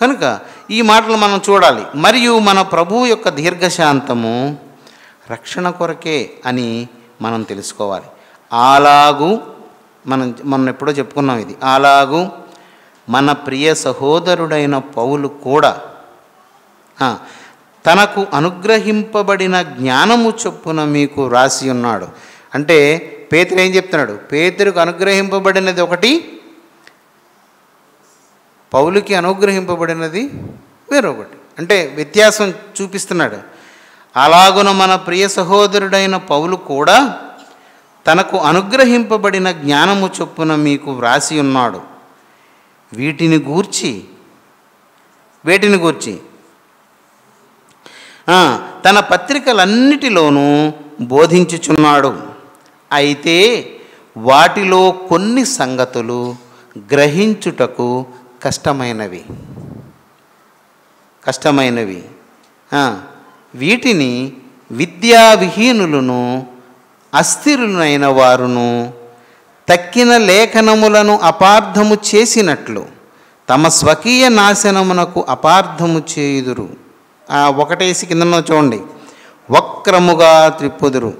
[SPEAKER 1] కనుక ఈ మాటలు మనం చూడాలి. మరియు మన ప్రభువు యొక్క దీర్ఘశాంతము రక్షణ కొరకే అని మనం తెలుసుకోవాలి. అలాగూ మనం ఎప్పుడో చెప్పుకున్నాం ఇది. అలాగూ మన ప్రియ సహోదరుడైన పౌలు కూడా తనకు అనుగ్రహింపబడిన జ్ఞానము చొప్పున మీకు రాసి ఉన్నాడు. అంటే పేతురు ఏం చెప్తున్నాడు? పేతురుకు అనుగ్రహింపబడినది ఒకటి, పౌలుకి అనుగ్రహింపబడినది వేరొకటి. అంటే వ్యత్యాసం చూపిస్తున్నాడు. అలాగున మన ప్రియ సహోదరుడైన పౌలు కూడా తనకు అనుగ్రహింపబడిన జ్ఞానము చొప్పున మీకు వ్రాసి ఉన్నాడు. వీటిని గూర్చి వేటిని గూర్చి తన పత్రికలన్నిటిలోనూ బోధించుచున్నాడు. అయితే వాటిలో కొన్ని సంగతులు గ్రహించుటకు కష్టమైనవి. వీటిని విద్యావిహీనులను అస్థిరులైన వారును తక్కిన లేఖనములను అపార్థము చేసినట్లు తమ స్వకీయ నాశనమునకు అపార్థము చేయుదురు. ఒకటేసి కిందనో చూడండి. వక్రముగా త్రిప్పుదురు.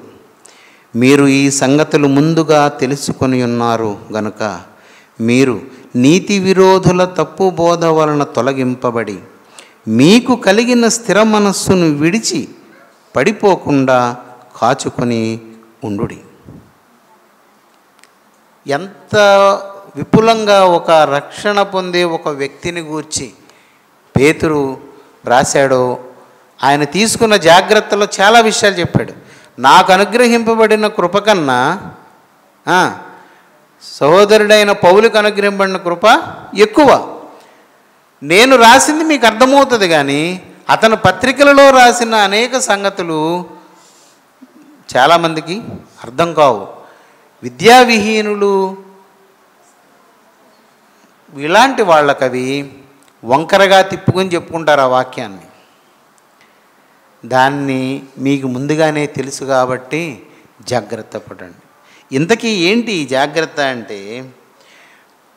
[SPEAKER 1] మీరు ఈ సంగతులు ముందుగా తెలుసుకొని ఉన్నారు గనుక మీరు నీతి విరోధుల తప్పు బోధ వలన తొలగింపబడి మీకు కలిగిన స్థిర మనస్సును విడిచి పడిపోకుండా కాచుకొని ఉండుడి. ఎంత విపులంగా ఒక రక్షణ పొందే ఒక వ్యక్తిని గూర్చి పేతురు రాశాడో, ఆయన తీసుకున్న జాగ్రత్తలో చాలా విషయాలు చెప్పాడు. నాకు అనుగ్రహింపబడిన కృప కన్నా సహోదరుడైన పౌలుకు అనుగ్రహింపబడిన కృప ఎక్కువ. నేను రాసింది మీకు అర్థమవుతుంది, కానీ అతను పత్రికలలో రాసిన అనేక సంగతులు చాలామందికి అర్థం కావు. విద్యావిహీనులు ఇలాంటి వాళ్ళకవి వంకరగా తిప్పుకొని చెప్పుకుంటారు ఆ వాక్యాన్ని. దాన్ని మీకు ముందుగానే తెలుసు కాబట్టి జాగ్రత్త పడండి. ఇంతకీ ఏంటి ఈ జాగ్రత్త అంటే,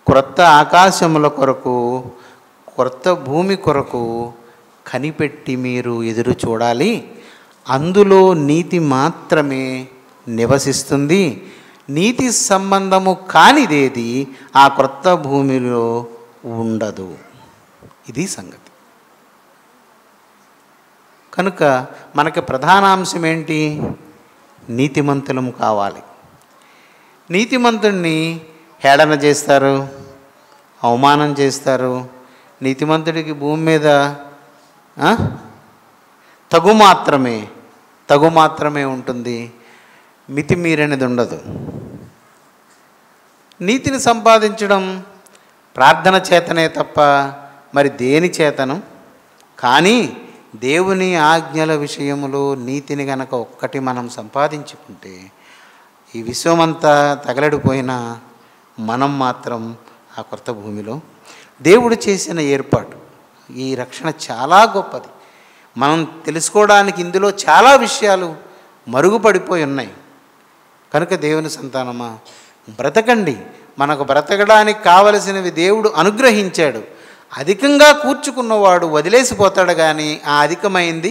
[SPEAKER 1] క్రొత్త ఆకాశముల కొరకు, క్రొత్త భూమి కొరకు కనిపెట్టి మీరు ఎదురు చూడాలి. అందులో నీతి మాత్రమే నివసిస్తుంది. నీతి సంబంధము కానిదేది ఆ క్రొత్త భూమిలో ఉండదు. ఇది సంగతి. కనుక మనకి ప్రధానాంశం ఏంటి? నీతిమంతులం కావాలి. నీతిమంతుడిని హేళన చేస్తారు, అవమానం చేస్తారు. నీతిమంతుడికి భూమి మీద తగు మాత్రమే ఉంటుంది, మితిమీరనిది ఉండదు. నీతిని సంపాదించడం ప్రార్థన చేతనే తప్ప మరి దేని చేతను? కానీ దేవుని ఆజ్ఞల విషయములో నీతిని గనక ఒక్కటి మనం సంపాదించుకుంటే ఈ విశ్వమంతా తగలడిపోయినా మనం మాత్రం ఆ కొత్త భూమిలో దేవుడు చేసిన ఏర్పాటు. ఈ రక్షణ చాలా గొప్పది. మనం తెలుసుకోవడానికి ఇందులో చాలా విషయాలు మరుగుపడిపోయి ఉన్నాయి. కనుక దేవుని సంతానమా, బ్రతకండి. మనకు బ్రతకడానికి కావలసినవి దేవుడు అనుగ్రహించాడు. అధికంగా కూర్చుకున్నవాడు వదిలేసిపోతాడు, కానీ ఆ అధికమైంది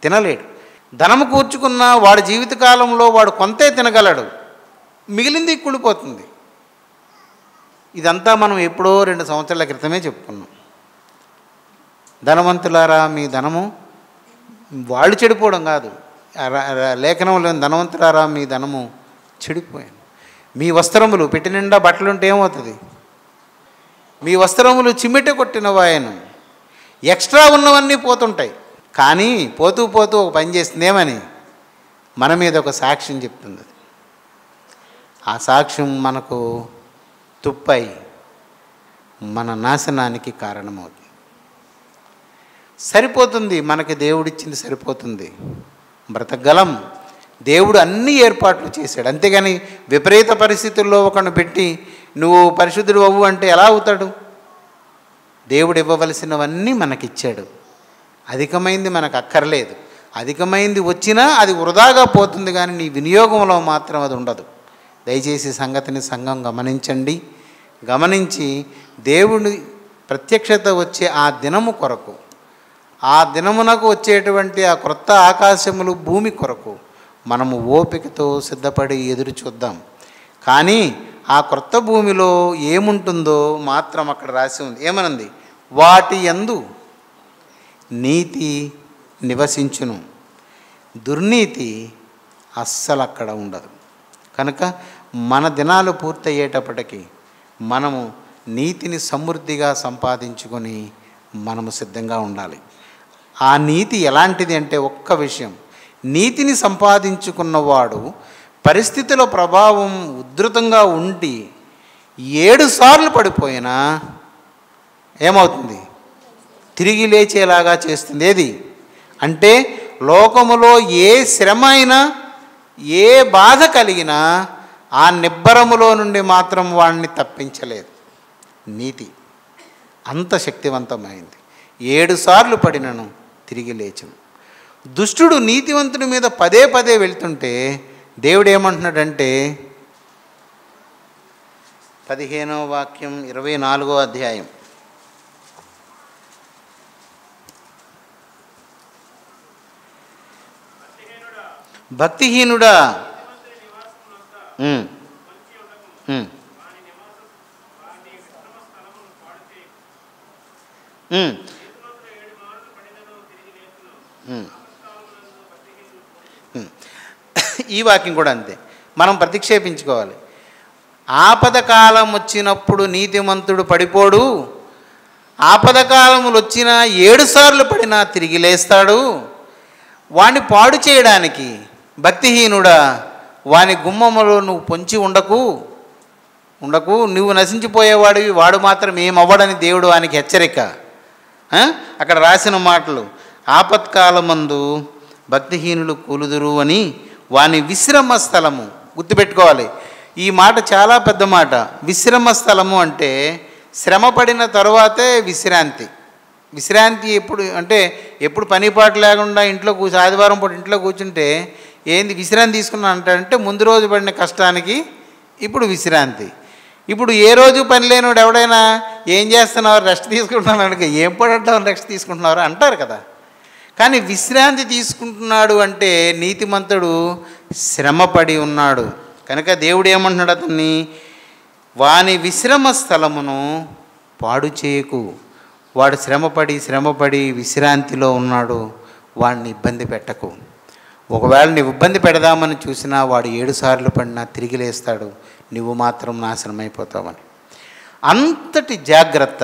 [SPEAKER 1] తినలేడు. ధనము కూర్చుకున్న వాడి జీవితకాలంలో వాడు కొంతే తినగలడు, మిగిలింది కూలిపోతుంది. ఇదంతా మనం ఎప్పుడో 2 సంవత్సరాల క్రితమే చెప్పుకున్నాం. ధనవంతులారా మీ ధనము, వాళ్ళు చెడిపోవడం కాదు, లేఖనంలో ధనవంతులారా మీ ధనము చెడిపోయాను. మీ వస్త్రములు పెట్టి నిండా బట్టలుంటే ఏమవుతుంది? మీ వస్త్రములు చిమ్మిట కొట్టిన వాయను. ఎక్స్ట్రా ఉన్నవన్నీ పోతుంటాయి, కానీ పోతూ పోతూ ఒక పని చేస్తుందేమని మన మీద ఒక సాక్ష్యం చెప్తుంది. ఆ సాక్ష్యం మనకు తుప్పై మన నాశనానికి కారణమవుతుంది. సరిపోతుంది, మనకి దేవుడిచ్చింది సరిపోతుంది, బ్రతకగలం. దేవుడు అన్ని ఏర్పాట్లు చేశాడు. అంతేగాని విపరీత పరిస్థితుల్లో ఒకను పెట్టి నువ్వు పరిశుద్ధుడు అవ్వు అంటే ఎలా అవుతాడు? దేవుడు ఇవ్వవలసినవన్నీ మనకిచ్చాడు. అధికమైంది మనకు అక్కర్లేదు. అధికమైంది వచ్చినా అది వృధాగా పోతుంది, కానీ నీ వినియోగంలో మాత్రం అది ఉండదు. దయచేసి సంగతిని సంఘం గమనించండి. గమనించి దేవుని ప్రత్యక్షత వచ్చే ఆ దినము కొరకు, ఆ దినమునకు వచ్చేటువంటి ఆ క్రొత్త ఆకాశములు భూమి కొరకు మనము ఓపికతో సిద్ధపడి ఎదురు చూద్దాం. కానీ ఆ క్రొత్త భూమిలో ఏముంటుందో మాత్రం అక్కడ రాసి ఉంది. ఏమనుంది? వాటి యందు నీతి నివసించును, దుర్నీతి అస్సలు అక్కడ ఉండదు. కనుక మన దినాలు పూర్తయ్యేటప్పటికీ మనము నీతిని సమృద్ధిగా సంపాదించుకొని మనము సిద్ధంగా ఉండాలి. ఆ నీతి ఎలాంటిది అంటే, ఒక్క విషయం, నీతిని సంపాదించుకున్నవాడు పరిస్థితుల ప్రభావం ఉధృతంగా ఉండి 7 సార్లు పడిపోయినా ఏమవుతుంది? తిరిగి లేచేలాగా చేస్తుంది. ఏది అంటే లోకములో ఏ శ్రమ అయినా ఏ బాధ కలిగినా ఆ నిబ్బరములో నుండి మాత్రం వాడిని తప్పించలేదు. నీతి అంత శక్తివంతమైంది. 7 సార్లు పడినను తిరిగి లేచను. దుష్టుడు నీతివంతుడి మీద పదే పదే వెళ్తుంటే దేవుడు ఏమంటున్నాడంటే 15వ వాక్యం 24వ అధ్యాయం. భక్తిహీనుడా ఈ వాక్యం కూడా అంతే, మనం ప్రతిక్షేపించుకోవాలి. ఆపదకాలం వచ్చినప్పుడు నీతిమంతుడు పడిపోడు, ఆపదకాలములు వచ్చినా 7 సార్లు పడినా తిరిగి లేస్తాడు. వాణ్ణి పాడు చేయడానికి భక్తిహీనుడా వాని గుమ్మములో నువ్వు పొంచి ఉండకు, నువ్వు నశించిపోయేవాడివి, వాడు మాత్రం ఏమవ్వడని దేవుడు వానికి హెచ్చరిక. అక్కడ రాసిన మాటలు, ఆపత్కాలమందు భక్తిహీనులు కూలుదురు అని వాని విశ్రమ స్థలము. గుర్తుపెట్టుకోవాలి, ఈ మాట చాలా పెద్ద మాట. విశ్రమ స్థలము అంటే శ్రమపడిన తరువాతే విశ్రాంతి ఎప్పుడు అంటే ఎప్పుడు పనిపాటు లేకుండా ఇంట్లో ఆదివారం పూట ఇంట్లో కూర్చుంటే ఏంది విశ్రాంతి తీసుకున్నా అంటాడంటే ముందు రోజు పడిన కష్టానికి ఇప్పుడు విశ్రాంతి. ఇప్పుడు ఏ రోజు పని లేనివాడు ఎవడైనా ఏం చేస్తున్నారు, రెస్ట్ తీసుకుంటున్నాను అంటే ఏం పడటం రెస్ట్ తీసుకుంటున్నారు అంటారు కదా. కానీ విశ్రాంతి తీసుకుంటున్నాడు అంటే నీతిమంతుడు శ్రమపడి ఉన్నాడు కనుక దేవుడు ఏమంటున్నాడు అతన్ని, వాని విశ్రమ స్థలమును పాడు చేయకు. వాడు శ్రమపడి విశ్రాంతిలో ఉన్నాడు, వాడిని ఇబ్బంది పెట్టకు. ఒకవేళ నువ్వు ఇబ్బంది పెడదామని చూసినా వాడు 7 సార్లు పడినా తిరిగి లేస్తాడు, నువ్వు మాత్రం నాశనం అయిపోతావని. అంతటి జాగ్రత్త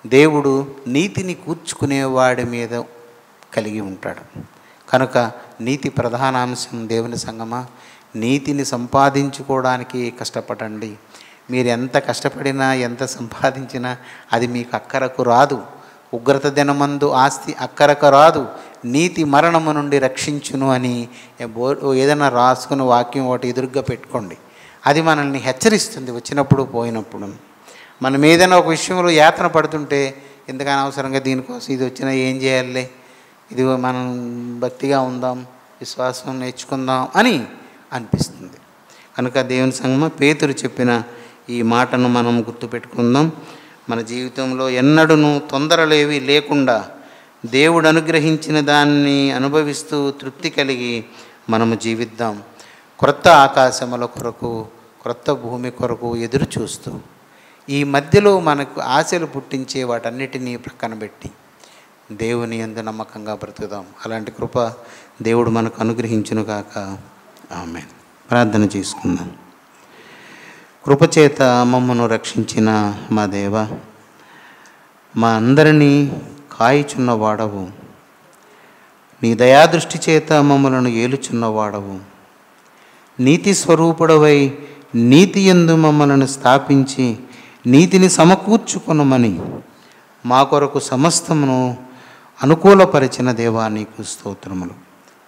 [SPEAKER 1] దేవుడు నీతిని కూర్చుకునేవాడి మీద కలిగి ఉంటాడు. కనుక నీతి ప్రధానాంశం. దేవుని సంగమా, నీతిని సంపాదించుకోవడానికి కష్టపడండి. మీరు ఎంత కష్టపడినా ఎంత సంపాదించినా అది మీకు అక్కరకు రాదు. ఉగ్రత దినమందు ఆస్తి అక్కరకు రాదు. నీతి మరణము నుండి రక్షించును అని ఏదైనా రాసుకున్న వాక్యం ఒకటి ఎదురుగా పెట్టుకోండి. అది మనల్ని హెచ్చరిస్తుంది వచ్చినప్పుడు పోయినప్పుడు. మనం ఏదైనా ఒక విషయంలో యాతన పడుతుంటే ఎందుకని అవసరంగా దీనికోసం ఇది వచ్చినా ఏం చేయాలి, ఇది మనం భక్తిగా ఉందాం, విశ్వాసం నేర్చుకుందాం అని అనిపిస్తుంది. కనుక దేవుని సంగమా, పేతురు చెప్పిన ఈ మాటను మనం గుర్తుపెట్టుకుందాం. మన జీవితంలో ఎన్నడూను తొందరలేవి లేకుండా దేవుడు అనుగ్రహించిన దాన్ని అనుభవిస్తూ తృప్తి కలిగి మనము జీవిద్దాం. క్రొత్త ఆకాశముల కొరకు, క్రొత్త భూమి కొరకు ఎదురు చూస్తూ ఈ మధ్యలో మనకు ఆశలు పుట్టించే వాటన్నిటినీ ప్రక్కన పెట్టి దేవుని యందు నమ్మకంగా బ్రతుకుదాం. అలాంటి కృప దేవుడు మనకు అనుగ్రహించును గాక. ఆమేన్. ప్రార్థన చేసుకుందాం. కృపచేత మమ్మను రక్షించిన మా దేవ, మా అందరినీ కాయుచున్నవాడవు, నీ దయాదృష్టి చేత మమ్మలను ఏలుచున్నవాడవు, నీతి స్వరూపుడవై నీతి యందు మమ్మలను స్థాపించి నీతిని సమకూర్చుకొనమని మా కొరకు సమస్తమును అనుకూలపరిచిన దేవా నీకు స్తోత్రములు.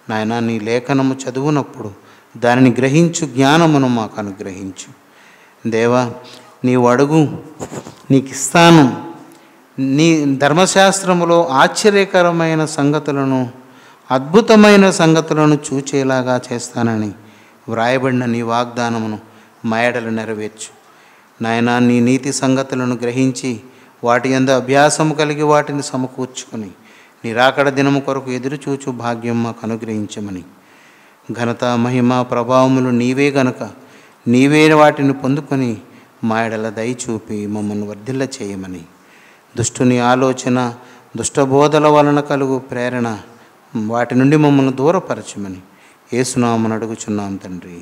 [SPEAKER 1] నాయన, నీ లేఖనము చదువునప్పుడు దానిని గ్రహించు జ్ఞానమును మాకు అనుగ్రహించు దేవా. నీవు అడుగు, నీకు ఇస్తాను. నీ ధర్మశాస్త్రములో ఆశ్చర్యకరమైన సంగతులను, అద్భుతమైన సంగతులను చూచేలాగా చేస్తానని వ్రాయబడిన నీ వాగ్దానమును మా ఎడల నెరవేర్చు నాయనా. నీ నీతి సంగతులను గ్రహించి వాటి యందు అభ్యాసము కలిగి వాటిని సమకూర్చుకొని నీ రాకడ దినము కొరకు ఎదురుచూచు భాగ్యం మాకు అనుగ్రహించమని, ఘనత మహిమ ప్రభావములు నీవే గనుక నీవే వాటిని పొందుకొని మా ఎడల దయచూపి మమ్మల్ని వర్ధిల్ల చేయమని, దుష్టుని ఆలోచన దుష్టబోధల వలన కలుగు ప్రేరణ వాటి నుండి మమ్మల్ని దూరపరచమని యేసునామమున అడుగుచున్నాం తండ్రి.